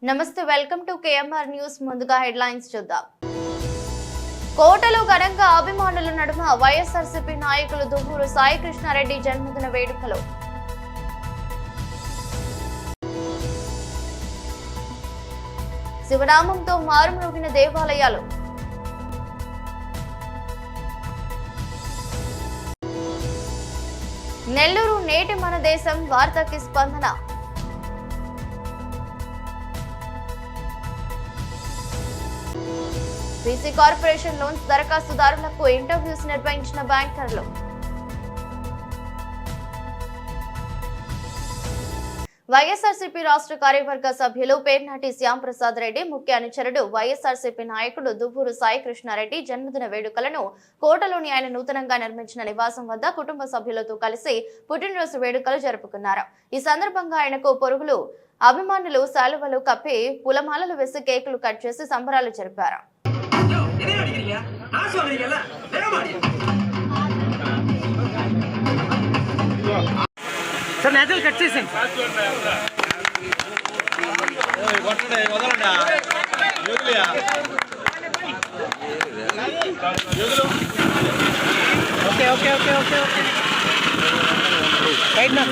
నమస్తే, welcome to KMR news. ముందుగా headlines చూద్దాం. కోటలో ఘనంగా అభిమానుల నడుమ వైఎస్ఆర్సీపీ నాయకులు దువ్వూరు సాయి కృష్ణారెడ్డి జన్మదిన వేడుకలు. శివనామంతో మారుమ్రోగిన దేవాలయాలు. నెల్లూరు నేటి మన దేశం వార్తకి స్పందన. బీసీ కార్పొరేషన్ లోన్స్ దరఖాస్తుదారులకు ఇంటర్వ్యూస్ నిర్వహించిన బ్యాంకర్లు. వైఎస్ఆర్సీపీ రాష్ట్ర కార్యవర్గ సభ్యులు పేర్నాటి శ్యాంప్రసాద్ రెడ్డి ముఖ్య అనుచరుడు వైఎస్ఆర్సీపీ నాయకుడు దువ్వూరు సాయి కృష్ణారెడ్డి జన్మదిన వేడుకలను కోటలోని ఆయన నూతనంగా నిర్మించిన నివాసం వద్ద కుటుంబ సభ్యులతో కలిసి పుట్టినరోజు వేడుకలు జరుపుకున్నారు. ఈ సందర్భంగా ఆయనకు పొరుగులు అభిమానులు శాలువలు కప్పి పూలమాలలు వేసి కేకులు కట్ చేసి సంబరాలు జరిపారు. సార్ నేతలు కట్ చేసాను. Okay okay okay okay okay side నా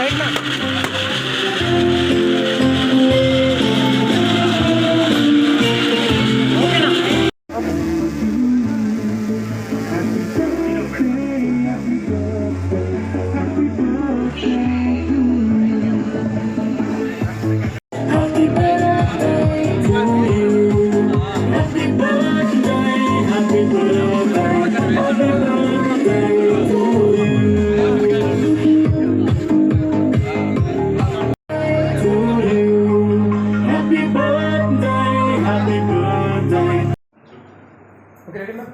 Okay, ready, ma'am?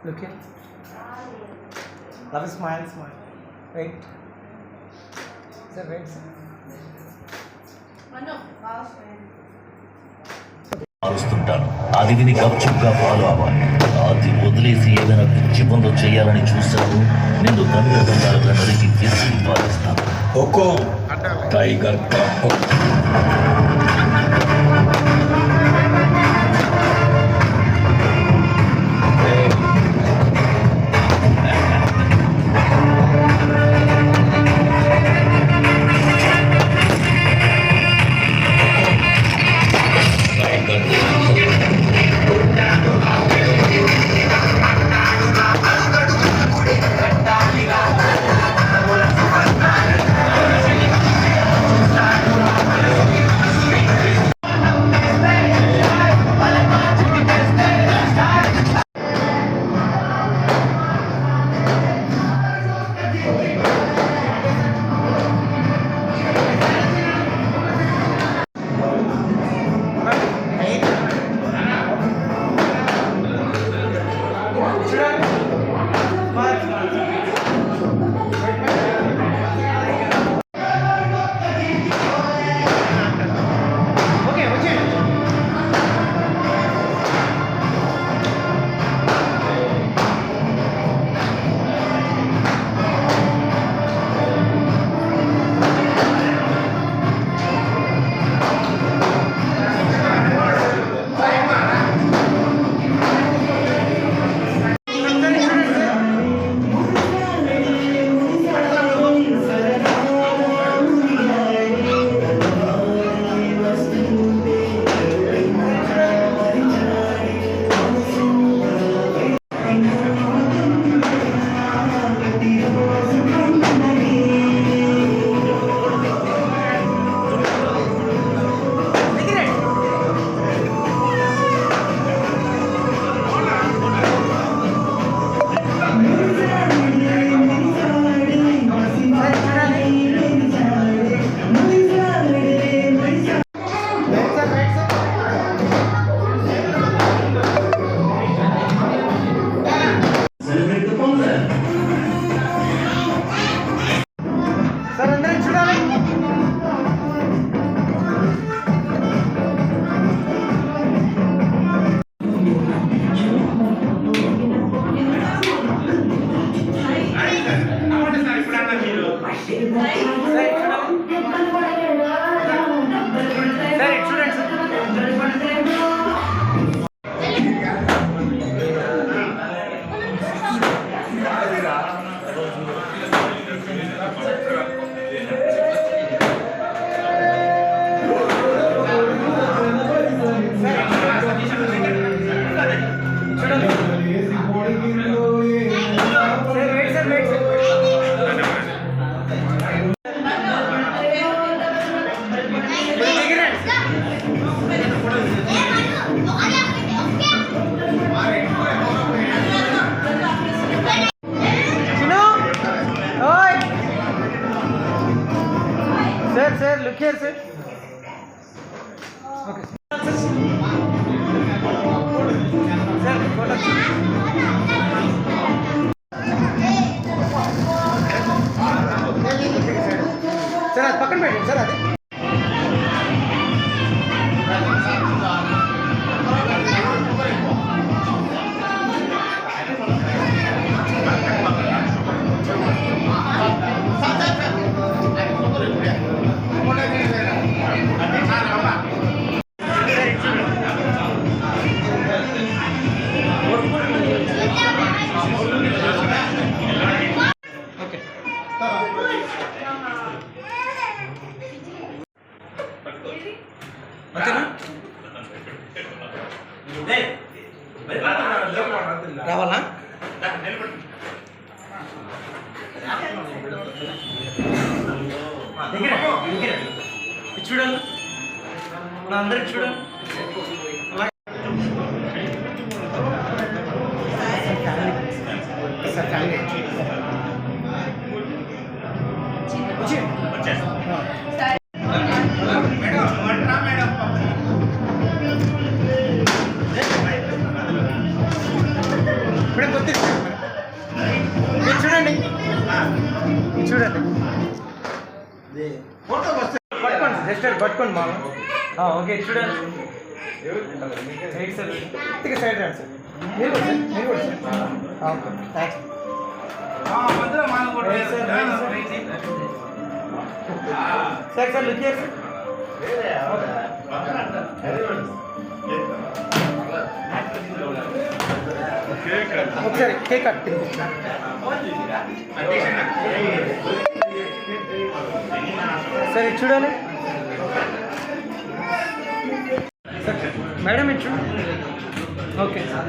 Look here. Love, smile. Right. Sir, right, sir. మారుస్తుంటాను. అది విని గప్చుప్గా ఫాలో అవ్వాలి. అది వదిలేసి ఏదైనా పిచ్చి పనులు చేయాలని చూశాను. నిన్ను దండగా నరికి విసిరి పాలిస్తాను. Tiger Sir, look here, sir. Okay. Sir, photo. Sir, అది పక్కన పెట్టండి సార్ అది. అంతేనా రావాలా చూడాలి నా అందరికి చూడాలి చూడండి చూడండి పట్టుకోండి జస్ట్ పట్టుకోండి మా ఓకే చూడండి రైట్ సార్ ఇక సైడ్ రండి సార్ మీరు కూడా సార్ మీరు కూడా sir okay thanks sir sir look here ఒకసారి కేక్ కట్ సార్ ఇది చూడాలి సార్ మేడం ఇది చూడండి okay sir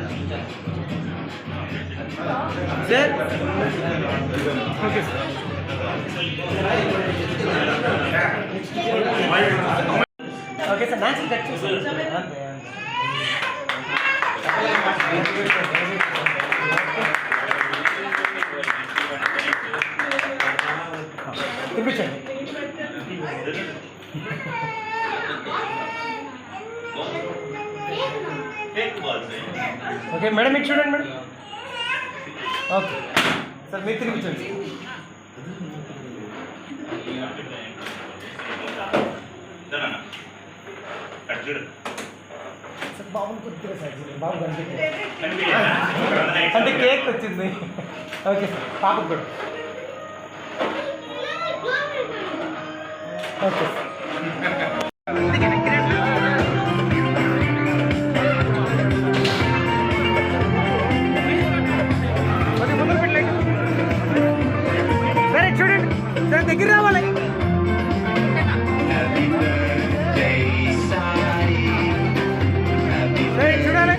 okay sir okay sir dance cut చేసి చూపించండి ఓకే మేడం మీరు చూడండి మేడం ఓకే సార్ మీరు తినిపించండి సార్ బాబుని కొద్దిగా సార్ బాబు కనిపించింది అంటే కేక్ వచ్చింది ఓకే సార్ పాపకు కూడా ఓకే సరే చూడండి సరే దగ్గర రావాలి సరే చూడాలి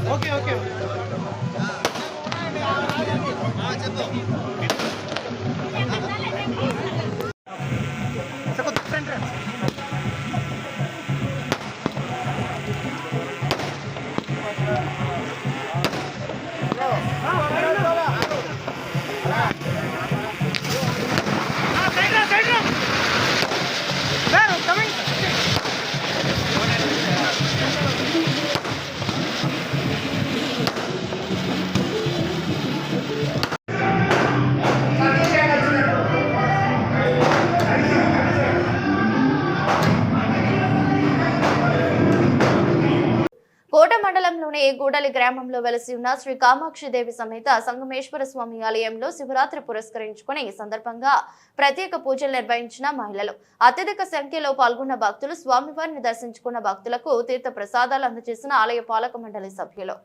ఓకే ఓకే గూడలి గ్రామంలో వెలసి ఉన్న శ్రీ కామాక్షిదేవి సమేత సంగమేశ్వర స్వామి ఆలయంలో శివరాత్రి పురస్కరించుకుని ఈ సందర్భంగా ప్రత్యేక పూజలు నిర్వహించిన మహిళలు అత్యధిక సంఖ్యలో పాల్గొన్న భక్తులు స్వామివారిని దర్శించుకున్న భక్తులకు తీర్థ ప్రసాదాలు అందజేసిన ఆలయ పాలక మండలి సభ్యులు.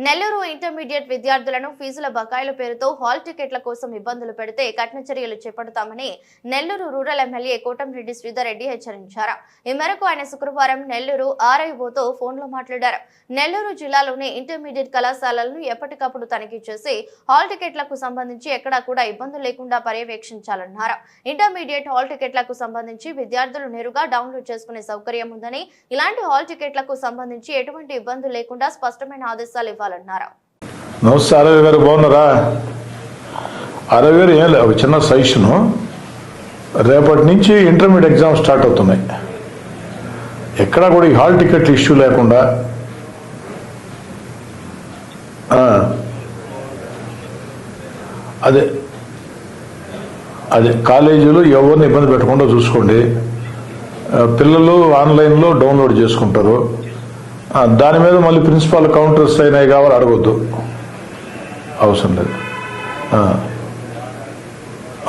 నెల్లూరు ఇంటర్మీడియట్ విద్యార్థులను ఫీజుల బకాయిల పేరుతో హాల్ టికెట్ల కోసం ఇబ్బందులు పెడితే కఠిన చర్యలు చేపడతామని నెల్లూరు రూరల్ ఎమ్మెల్యే కోటంరెడ్డి శ్రీధర్ రెడ్డి హెచ్చరించారు. ఈ మేరకు ఆయన శుక్రవారం నెల్లూరు ఆర్ఐఓతో ఫోన్లో మాట్లాడారు. నెల్లూరు జిల్లాలోని ఇంటర్మీడియట్ కళాశాలలను ఎప్పటికప్పుడు తనిఖీ చేసి హాల్ టికెట్లకు సంబంధించి ఎక్కడా కూడా ఇబ్బందులు లేకుండా పర్యవేక్షించాలన్నారు. ఇంటర్మీడియట్ హాల్ టికెట్లకు సంబంధించి విద్యార్థులు నేరుగా డౌన్లోడ్ చేసుకునే సౌకర్యం ఉందని, ఇలాంటి హాల్ టికెట్లకు సంబంధించి ఎటువంటి ఇబ్బందులు లేకుండా స్పష్టమైన ఆదేశాలు ఇవ్వాలన్నారు. నమస్తే అరవి గారు, బాగున్నారా? అరవి గారు ఏం లేదు, చిన్న సజెషను. రేపటి నుంచి ఇంటర్మీడియట్ ఎగ్జామ్స్ స్టార్ట్ అవుతున్నాయి. ఎక్కడా కూడా ఈ హాల్ టికెట్లు ఇష్యూ లేకుండా అదే కాలేజీలు ఎవరిని ఇబ్బంది పెట్టకుండా చూసుకోండి. పిల్లలు ఆన్లైన్లో డౌన్లోడ్ చేసుకుంటారు. దాని మీద మళ్ళీ ప్రిన్సిపాల్ కౌంటర్స్ అయినాయి కావాలి అడగొద్దు, అవసరం లేదు.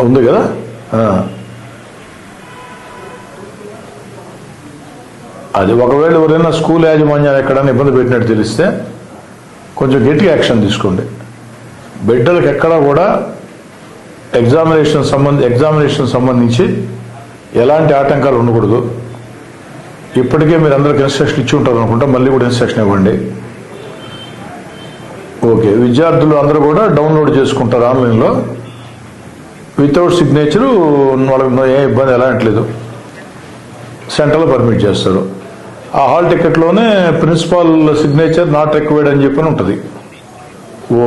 ఉంది కదా. అది ఒకవేళ ఎవరైనా స్కూల్ యాజమాన్యాలు ఎక్కడైనా ఇబ్బంది పెట్టినట్టు తెలిస్తే కొంచెం గట్టి యాక్షన్ తీసుకోండి. బిడ్డలకు ఎక్కడా కూడా ఎగ్జామినేషన్ సంబంధించి ఎలాంటి ఆటంకాలు ఉండకూడదు. ఇప్పటికే మీరు అందరికి ఇన్స్ట్రక్షన్ ఇచ్చి ఉంటారు అనుకుంటా, మళ్ళీ కూడా ఇన్స్ట్రక్షన్ ఇవ్వండి. ఓకే, విద్యార్థులు అందరూ కూడా డౌన్లోడ్ చేసుకుంటారు ఆన్లైన్లో వితౌట్ సిగ్నేచరు. వాళ్ళకి ఏ ఇబ్బంది ఎలాంటిలేదు, సెంటర్లో పర్మిట్ చేస్తారు. ఆ హాల్ టికెట్లోనే ప్రిన్సిపాల్ సిగ్నేచర్ నాట్ రిక్వైర్డ్ అని చెప్పి ఉంటుంది.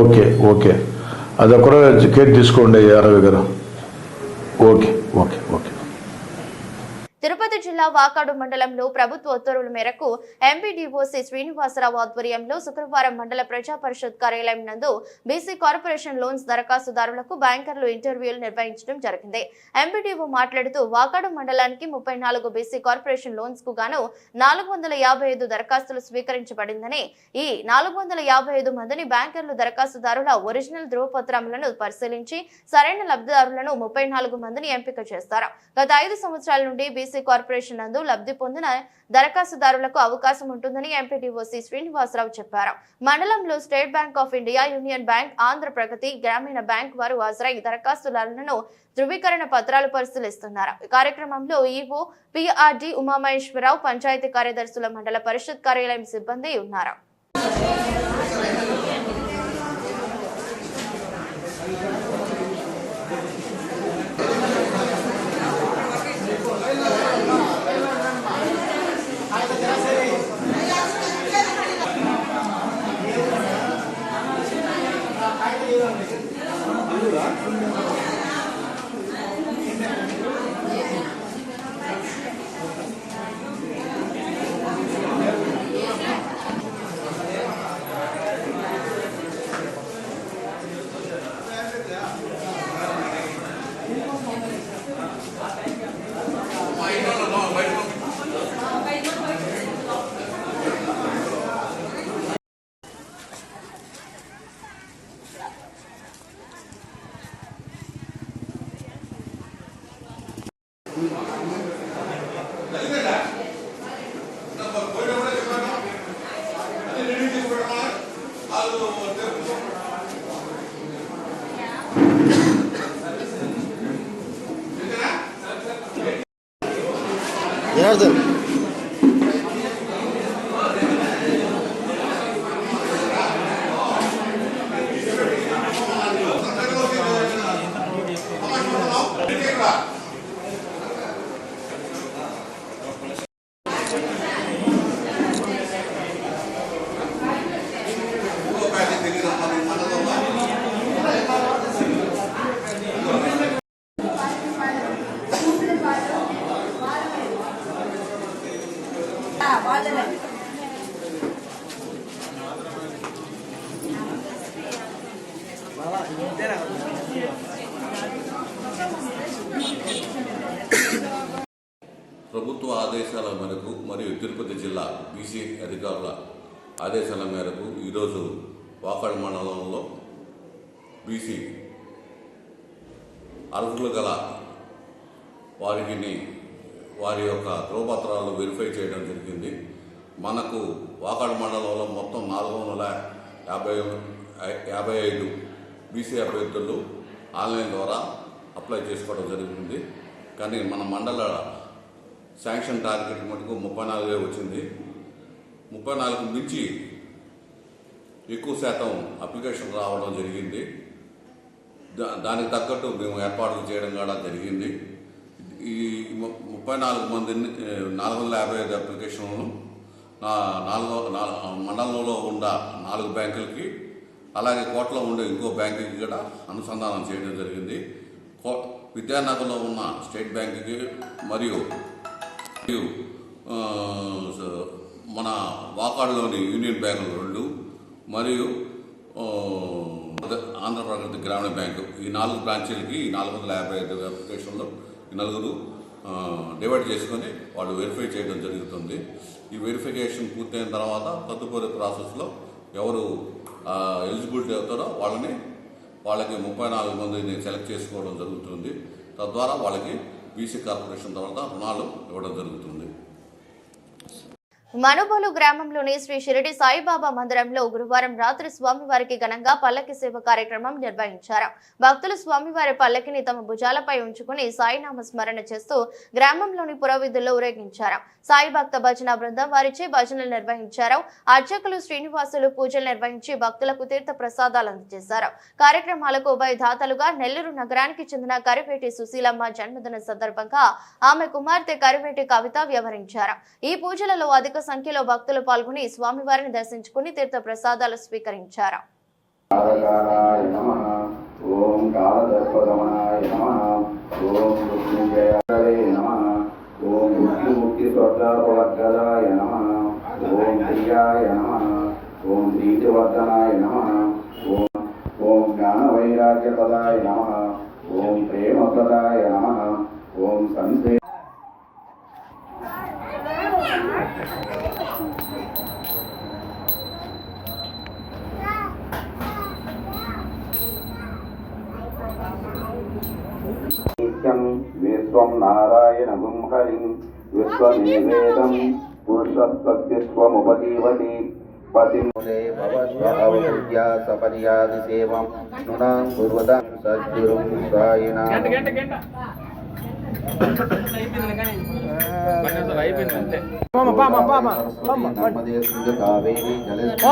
ఓకే ఓకే, అది ఒకరో కేర్ తీసుకోండి అరవి గారు. Okay okay okay. తిరుపతి జిల్లా వాకాడు మండలంలో ప్రభుత్వ ఉత్తర్వుల మేరకు ఎంపీడీఓసీ శ్రీనివాసరావు ఆధ్వర్యంలో శుక్రవారం మండల ప్రజా పరిషత్ కార్యాలయం నందు బీసీ కార్పొరేషన్ లోన్స్ దరఖాస్తుదారులకు బ్యాంకర్లు ఇంటర్వ్యూలు నిర్వహించడం జరిగింది. ఎంపీడీఓ మాట్లాడుతూ వాకాడు మండలానికి 34 బీసీ కార్పొరేషన్ లోన్స్ కు గాను 455 దరఖాస్తులు స్వీకరించబడిందని, ఈ 455 మందిని బ్యాంకర్లు దరఖాస్తుదారుల ఒరిజినల్ ధృవపత్రములను పరిశీలించి సరైన లబ్ధిదారులను 34 మందిని ఎంపిక చేస్తారు. గత 5 సంవత్సరాల నుండి బీసీ కార్పొరేషన్ నందు లబ్ధి పొందిన దరఖాస్తుదారులకు అవకాశం ఉంటుందని ఎంపీడీఓ సి శ్రీనివాసరావు చెప్పారు. మండలంలో State Bank of India, Union Bank, Andhra Pragathi, Grameena Bank వారు హాజరై దరఖాస్తుదారులను ధృవీకరణ పత్రాలు పరిశీలిస్తున్నారు. ఈ కార్యక్రమంలో ఈవో పిఆర్డి ఉమామహేశ్వరరావు, పంచాయతీ కార్యదర్శుల, మండల పరిషత్ కార్యాలయం సిబ్బంది ఉన్నారు. జనార్దన్ ప్రభుత్వ ఆదేశాల మేరకు మరియు తిరుపతి జిల్లా బీసీ అధికారుల ఆదేశాల మేరకు ఈరోజు వాకాడు మండలంలో బీసీ అర్హులు గల వారి యొక్క ధ్రువపత్రాలు వెరిఫై చేయడం జరిగింది. మనకు వాకాడు మండలంలో మొత్తం 455 బీసీ అభ్యర్థులు ఆన్లైన్ ద్వారా అప్లై చేసుకోవడం జరుగుతుంది. కానీ మన మండల శాంక్షన్ టార్గెట్ మటుకు 34 వచ్చింది. 34 మించి ఎక్కువ శాతం అప్లికేషన్ రావడం జరిగింది. దానికి తగ్గట్టు మేము ఏర్పాట్లు చేయడం కూడా జరిగింది. ఈ 34 మందిని 455 అప్లికేషన్లను మండలంలో ఉన్న 4 బ్యాంకులకి, అలాగే కోటలో ఉండే ఇంకో బ్యాంకుకి కూడా అనుసంధానం చేయడం జరిగింది. విద్యానగర్లో ఉన్న స్టేట్ బ్యాంకుకి మరియు మన వాకాడులోని యూనియన్ బ్యాంకులు 2 మరియు ఆంధ్ర ప్రగతి గ్రామీణ బ్యాంకు ఈ 4 బ్రాంచీలకి 455 అప్లికేషన్లు ఈ 4 డివైడ్ చేసుకొని వాళ్ళు వెరిఫై చేయడం జరుగుతుంది. ఈ వెరిఫికేషన్ పూర్తయిన తర్వాత తదుపరి ప్రాసెస్లో ఎవరు ఎలిజిబిలిటీ అవుతారో వాళ్ళకి 34 మందిని సెలెక్ట్ చేసుకోవడం జరుగుతుంది. తద్వారా వాళ్ళకి బీసీ కార్పొరేషన్ తర్వాత రుణాలు ఇవ్వడం జరుగుతుంది. మనుబోలు గ్రామంలోని శ్రీ షిరిడి సాయిబాబా మందిరంలో గురువారం రాత్రి స్వామివారికి ఘనంగా పల్లకి సేవ కార్యక్రమం నిర్వహించారు. భక్తులు స్వామివారి పల్లకిని తమ భుజాలపై ఉంచుకుని సాయినామ స్మరణ చేస్తూ గ్రామంలోని పురవీధుల్లో ఊరేగించారు. సాయి భక్త భజన బృందం వారిచే భజనలు నిర్వహించారు. అర్చకులు శ్రీనివాసులు పూజలు నిర్వహించి భక్తులకు తీర్థ ప్రసాదాలు అందజేశారు. కార్యక్రమాలకు ఉభయదాతలుగా నెల్లూరు నగరానికి చెందిన కరివేటి సుశీలమ్మ జన్మదిన సందర్భంగా ఆమె కుమార్తె కరివేటి కవిత వ్యవహరించారు. ఈ పూజలలో అధిక సంఖ్యలో భక్తులు పాల్గొని స్వామివారిని దర్శించుకుని తీర్థ ప్రసాదాలు స్వీకరించారు. ఓం జ్ఞాన వైరాగ్యపదాయ నమః. ఓం ప్రేమపదాయ నమః. ఓం సంతే నిత్యం విశ్వం నారాయణం हरिं विश्वमेवेदं पुरुषस्तस्यमुपजीवति पतिमुने भवद्भवपूज्या सपर्यादिसेवं नूनां कुर्वतां सद्गुरुं सायिनां नर्मदे सिंधु कावेरी जलस्मिन्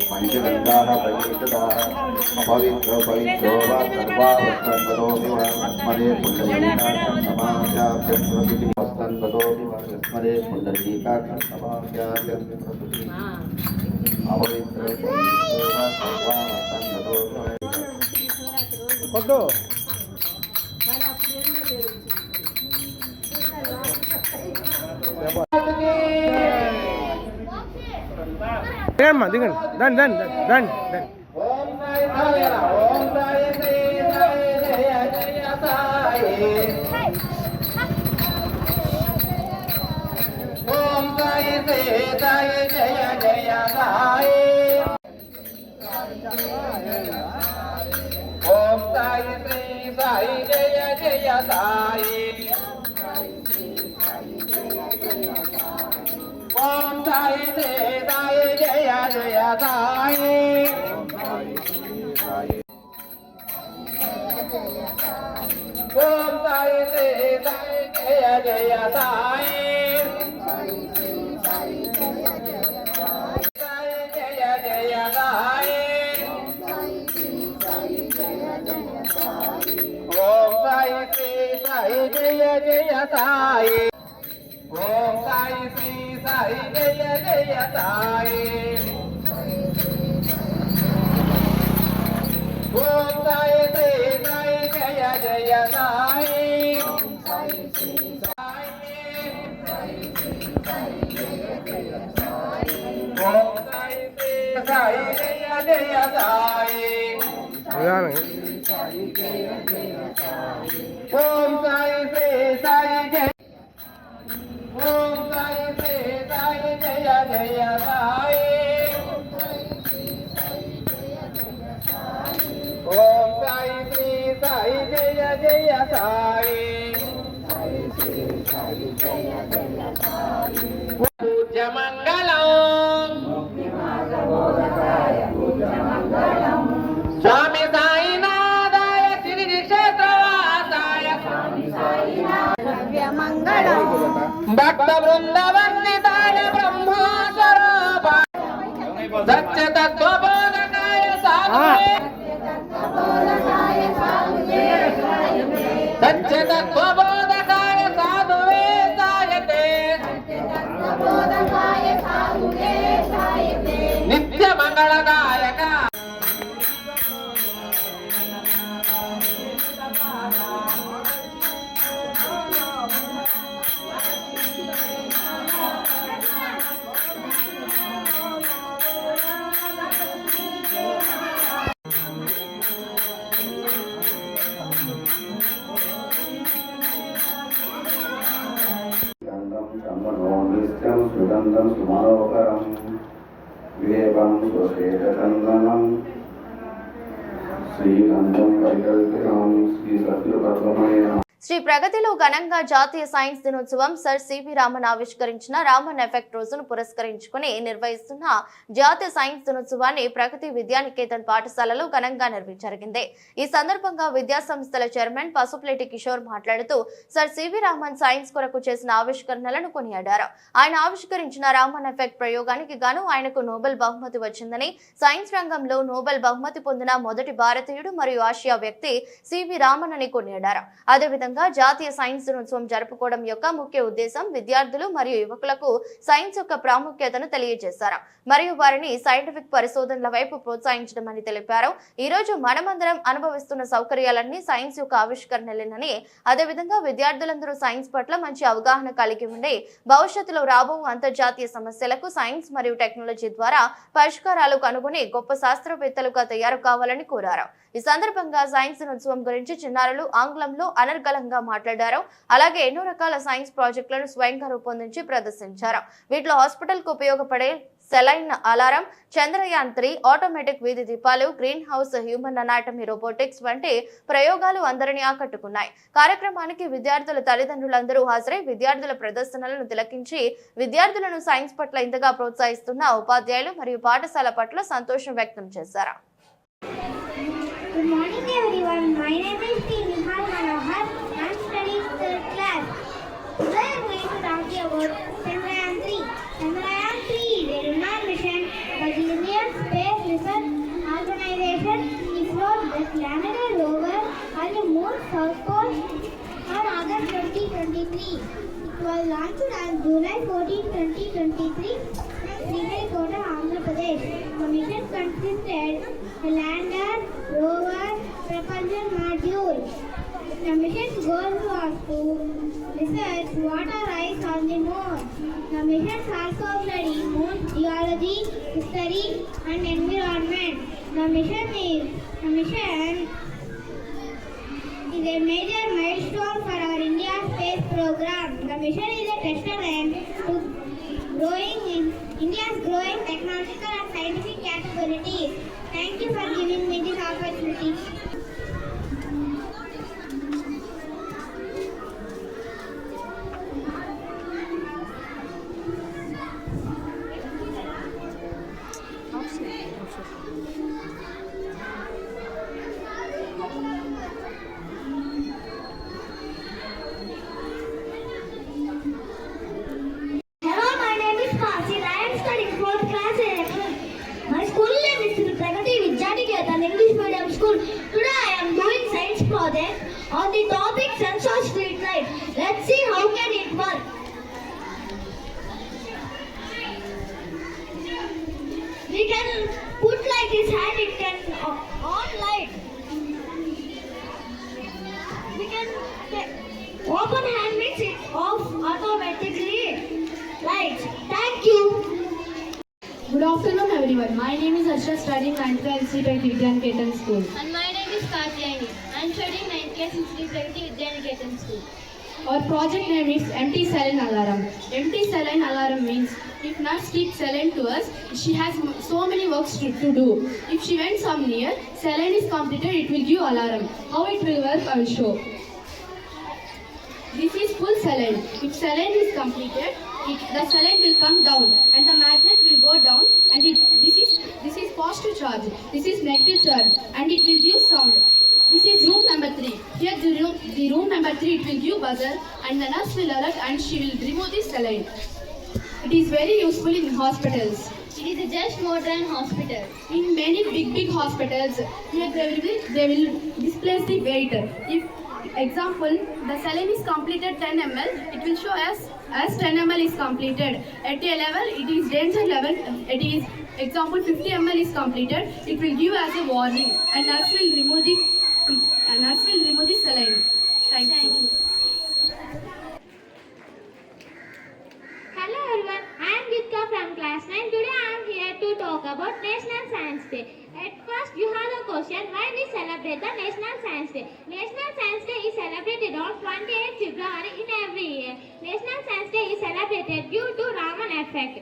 पंचगंगाः परिषदाः पवित्रो पवित्रो वा सर्वावस्थान्गतोऽपि वा नर्मदे पुण्डरीकाक्षसमाख्याभ्यं प्रसुतिं वस्तान्गतोऽपि वा नर्मदे पुण्डरीकाक्षसमाख्याभ्यं प्रसुतिं अपवित्रो पवित्रो वा सर्वावस्थान्गतोऽपि वा దిగండి దండి ఓం సాయి సాయి జయ జయ సాయి ఓం సాయి శ్రీ సాయి జయ జయ సాయి ఓం సాయి శ్రీ సాయి జయ జయ సాయి ఓం సాయి శ్రీ సాయి జయ జయ సాయి ఓం సాయి శ్రీ సాయి జయ జయ సాయి ఓం సాయి శ్రీ సాయి జయ జయ సాయి ఓం సాయి శ్రీ సాయి జయ జయ సాయి ఓం సాయి శ్రీ సాయి జయ జయ సాయి ఓం సాయి శ్రీ సాయి జయ ఓం సాయి శ్రీ సాయి జయ జయ సాయి ఓం సాయి శ్రీ సాయి జయ జయ సాయి పూజ్య మంగళం స్వామి సాయినాథాయ శ్రీ క్షేత్రవాసాయ భక్త బృందవందితాయ బ్రహ్మస్వరూపాయ సత్యతత్వబోధకాయ సాధువే సత్యతత్వబోధకాయ సాధువే సాయతే నిత్య మంగళదాయక నిత్యం సుగంధం సుమనోకరం వివేకం స్వశేషచందనం శ్రీగంధం పరికల్పితం శ్రీ సత్యపద్మమయ శ్రీ ప్రగతిలో ఘనంగా జాతీయ సైన్స్ దినోత్సవం సర్ సివి రామన్ ఆవిష్కరించిన రామన్ ఎఫెక్ట్ రోజును పురస్కరించుకుని నిర్వహిస్తున్న జాతీయ సైన్స్ దినోత్సవాన్ని ప్రగతి విద్యానికేతన్ పాఠశాలలో ఘనంగా జరిగింది. ఈ సందర్భంగా విద్యా సంస్థల చైర్మన్ పసుపులేటి కిషోర్ మాట్లాడుతూ సర్ సివి రామన్ సైన్స్ కొరకు చేసిన ఆవిష్కరణలను కొనియాడారు. ఆయన ఆవిష్కరించిన రామన్ ఎఫెక్ట్ ప్రయోగానికి గాను ఆయనకు నోబెల్ బహుమతి వచ్చిందని, సైన్స్ రంగంలో నోబెల్ బహుమతి పొందిన మొదటి భారతీయుడు మరియు ఆసియా వ్యక్తి సివి రామన్ అని కొనియాడారు. అదేవిధంగా జాతీయ సైన్స్ దినోత్సవం జరుపుకోవడం యొక్క ముఖ్య ఉద్దేశం విద్యార్థులు మరియు యువకులకు సైన్స్ యొక్క ప్రాముఖ్యతను తెలియజేశారు మరియు వారిని సైంటిఫిక్ పరిశోధనల వైపు ప్రోత్సహించడం అని తెలిపారు. ఈ రోజు మనమందరం అనుభవిస్తున్న సౌకర్యాలన్నీ సైన్స్ యొక్క ఆవిష్కరణలేనని, అదేవిధంగా విద్యార్థులందరూ సైన్స్ పట్ల మంచి అవగాహన కలిగి ఉండి భవిష్యత్తులో రాబో అంతర్జాతీయ సమస్యలకు సైన్స్ మరియు టెక్నాలజీ ద్వారా పరిష్కారాలు కనుగొని గొప్ప శాస్త్రవేత్తలుగా తయారు కావాలని కోరారు. ఈ సందర్భంగా సైన్స్ దినోత్సవం గురించి చిన్నారులు ఆంగ్లంలో అనర్గళంగా మాట్లాడారు. అలాగే ఎన్నో రకాల సైన్స్ ప్రాజెక్టులను స్వయంగా రూపొందించి ప్రదర్శించారు. వీటిలో హాస్పిటల్ కు ఉపయోగపడే సెలైన్ అలారం, చంద్రయాన్ 3, ఆటోమేటిక్ వీధి దీపాలు, green house, human anatomy, robotics వంటి ప్రయోగాలు అందరినీ ఆకట్టుకున్నాయి. కార్యక్రమానికి విద్యార్థుల తల్లిదండ్రులందరూ హాజరై విద్యార్థుల ప్రదర్శనలను తిలకించి విద్యార్థులను సైన్స్ పట్ల ఇంతగా ప్రోత్సహిస్తున్న ఉపాధ్యాయులు మరియు పాఠశాల పట్ల సంతోషం వ్యక్తం చేశారు. Good morning everyone. My name is T. Nihal Manohar. I am studying 3rd class. Today I am going to talk to you about Chandrayaan 3. Chandrayaan 3 is a lunar mission by the Indian Space Research Organisation. ISRO that landed a rover on the moon's south pole on August 2023. It was launched on July 14, 2023 from Sriharikota, Andhra Pradesh. The mission consisted a lander, rover, propulsion module. The mission's goal was to research water ice on the moon. The mission also studied moon geology, history, and environment. The mission is a major milestone for our India space program. The mission is a testament to India's growing technological and scientific capabilities. Thank you for giving me this opportunity. Hello, my name is Fasil. I am studying 4th class in April. My school name is Sri Pragati Vidyadiketan English Medium School. Today I am doing science project on the topic sensor street light. Let's see how can it work. We can put like this hand, it can on light. We can open hand means it off automatically. Lights. Thank you. Good afternoon everyone. My name is Asha, studying 9th class at Vidyadiketan School. And my name is Katyayani. I am studying 9th class in Sri Pragati Vidyadiketan School. Our project name is Empty Saline Alarm. Empty Saline Alarm means if nurse keeps saline to us, she has so many works to do. If she went some near, saline is completed, it will give alarm. How it will work, I will show. This is full saline. If saline is completed, the saline will come down and the magnet will go down, and this is positive charge, this is negative charge, and it will give sound. This is room number 3. Here the room number 3, it will give buzzer and the nurse will alert and she will remove the saline. It is very useful in hospitals. It is just modern hospital. In many big hospitals, here they will displace the weight. If example, the saline is completed 10 ml, it will show as 10 ml is completed. At a level, it is danger level. It is example 50 ml is completed. It will give as a warning, and nurse will remove the saline. Thank you. Hello everyone, I am Gitka from class 9. Today I am here to talk about National Science Day. At first you have a question, why we celebrate the National Science Day? National Science Day is celebrated on 28th February in every year. National Science Day is celebrated due to Raman effect.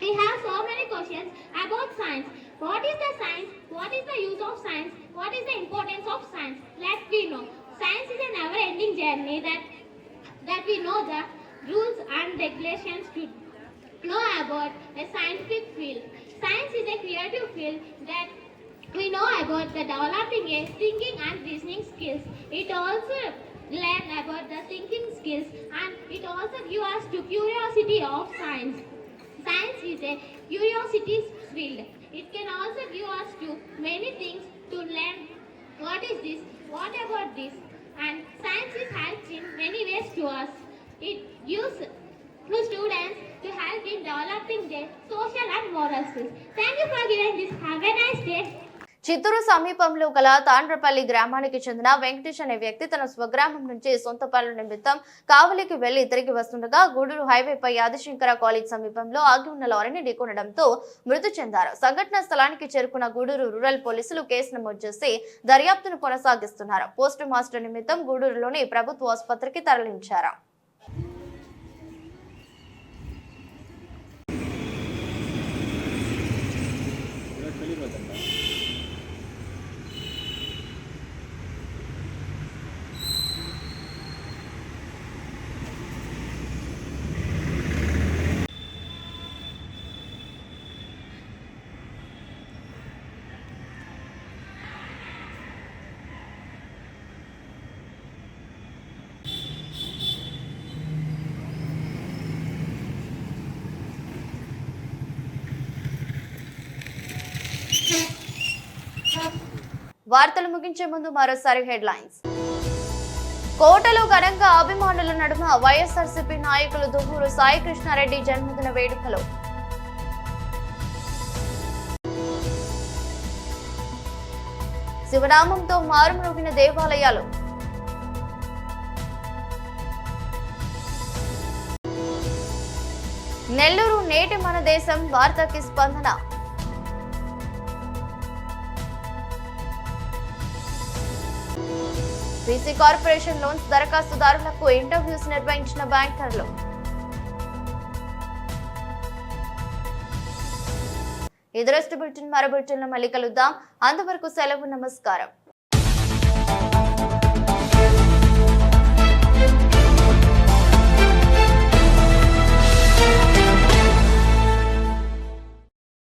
We have so many questions about science. What is the science? What is the use of science? What is the importance of science? Let we know. Science is a never-ending journey that we know the rules and regulations to know about a scientific field. Science is a creative field that we know about the developing a thinking and reasoning skills. It also learn about the thinking skills, and it also gives us to curiosity of science. Science is a curiosity field. It can also give us to many things to learn. What is this? What about this? And science is helps in many ways to us. It gives to students to help in developing their social and moral skills. Thank you for giving this. Have a nice day. Chittoor సమీపంలో గల తాండ్రపల్లి గ్రామానికి చెందిన వెంకటేష్ అనే వ్యక్తి తన స్వగ్రామం నుంచి సొంత పనుల నిమిత్తం కావలికి వెళ్లి తిరిగి వస్తుండగా గూడూరు హైవేపై ఆదిశంకర కాలేజ్ సమీపంలో ఆగి ఉన్న లారీని ఢీకొనడంతో మృతి చెందారు. సంఘటన స్థలానికి చేరుకున్న గూడూరు రూరల్ పోలీసులు కేసు నమోదు చేసి దర్యాప్తును కొనసాగిస్తున్నారు. పోస్టు మాస్టర్ నిమిత్తం గూడూరులోని ప్రభుత్వ ఆసుపత్రికి తరలించారు. వార్తలు ముగించే ముందు మరోసారి హెడ్లైన్స్. కోటలో ఘనంగా అభిమానుల నడుమ వైఎస్ఆర్సీపీ నాయకులు దువ్వూరు సాయి కృష్ణారెడ్డి జన్మదిన వేడుకలు. శివనామంతో మారుమ్రోగిన దేవాలయాలు. నెల్లూరు నేటి మన దేశం వార్తకి స్పందన. బీసీ కార్పొరేషన్ లోన్స్ దరఖాస్తుదారులకు ఇంటర్వ్యూస్ నిర్వహించిన బ్యాంకర్లు. ఇది బులెటిన్. మరో బులెటిన్లో మళ్ళీ కలుద్దాం. అంతవరకు సెలవు. నమస్కారం.